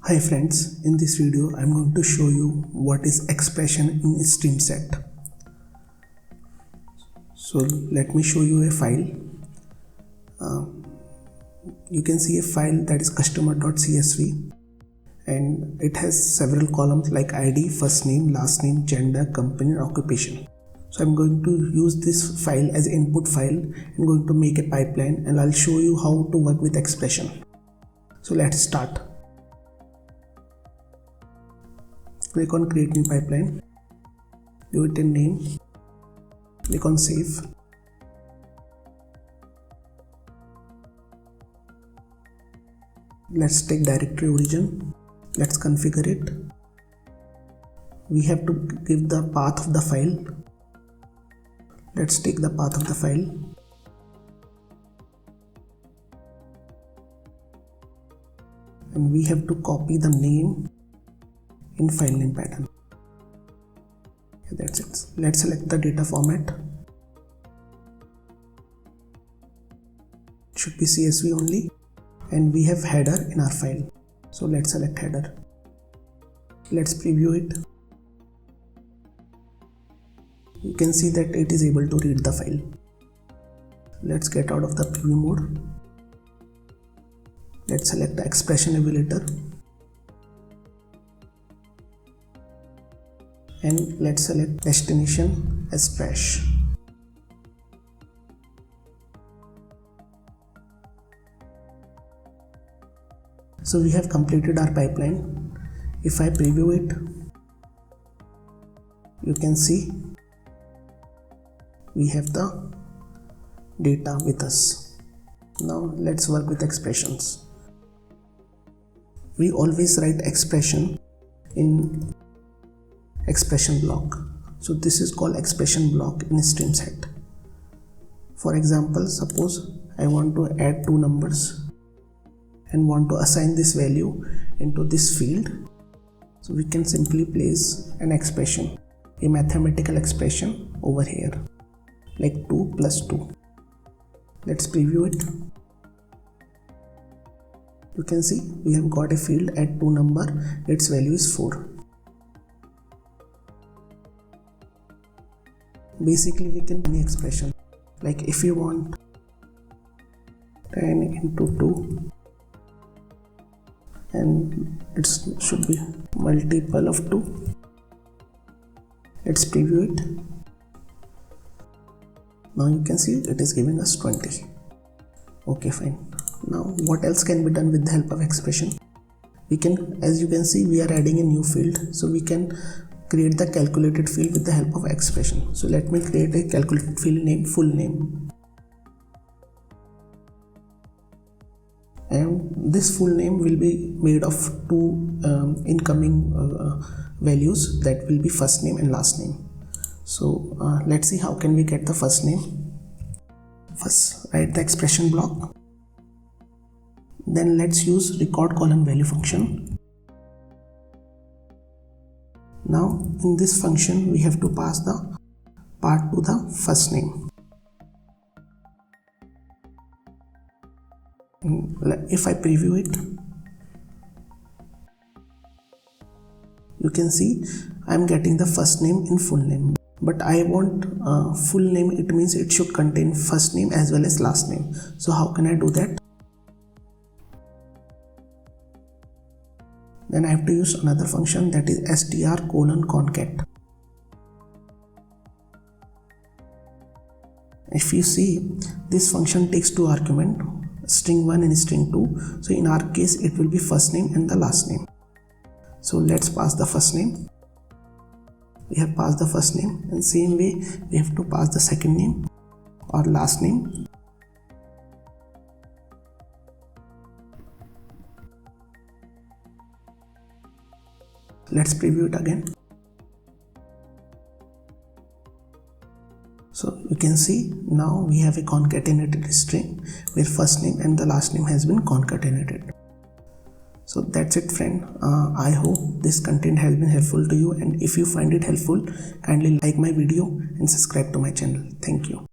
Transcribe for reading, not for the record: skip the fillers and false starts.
Hi friends, in this video I am going to show you what is expression in StreamSet. So let me show you a file. You can see a file that is customer.csv and it has several columns like ID, first name, last name, gender, company and occupation. So I'm going to use this file as an input file. I'm going to make a pipeline and I'll show you how to work with expression. So let's start. Click on create new pipeline, give it a name, click on save. Let's take directory origin, let's configure it. We have to give the path of the file. Let's take the path of the file. And we have to copy the name in file name pattern. That's it. Let's select the data format. It should be CSV only, and we have header in our file. So let's select header. Let's preview it. You can see that it is able to read the file. Let's get out of the preview mode. Let's select the expression evaluator. And let's select destination as trash. So we have completed our pipeline. If I preview it, you can see we have the data with us. Now let's work with expressions. We always write expression in expression block. So this is called expression block in StreamSet. For example, suppose I want to add two numbers and want to assign this value into this field. So we can simply place an expression, a mathematical expression over here, like 2 plus 2. Let's preview it. You can see we have got a field at 2 number, its value is 4. Basically we can any expression, like if you want 10 into 2 and it should be multiple of 2. Let's preview it. Now you can see it is giving us 20. Okay, fine. Now what else can be done with the help of expression? We can, as you can see, we are adding a new field, so we can create the calculated field with the help of expression. So let me create a calculated field name, full name, and this full name will be made of two incoming values, that will be first name and last name. So let's see how can we get the first name. First write the expression block, then let's use record column value function. Now in this function we have to pass the part to the first name. If I preview it, you can see I am getting the first name in full name, but I want full name. It means it should contain first name as well as last name. So how can I do that? Then I have to use another function, that is str::concat. If you see, this function takes two arguments, string 1 and string 2. So in our case it will be first name and the last name. So let's pass the first name. We have passed the first name, and same way we have to pass the second name or last name. Let's preview it again. So you can see now we have a concatenated string where first name and the last name has been concatenated. So that's it, friend. I hope this content has been helpful to you, and if you find it helpful, kindly like my video and subscribe to my channel. Thank you.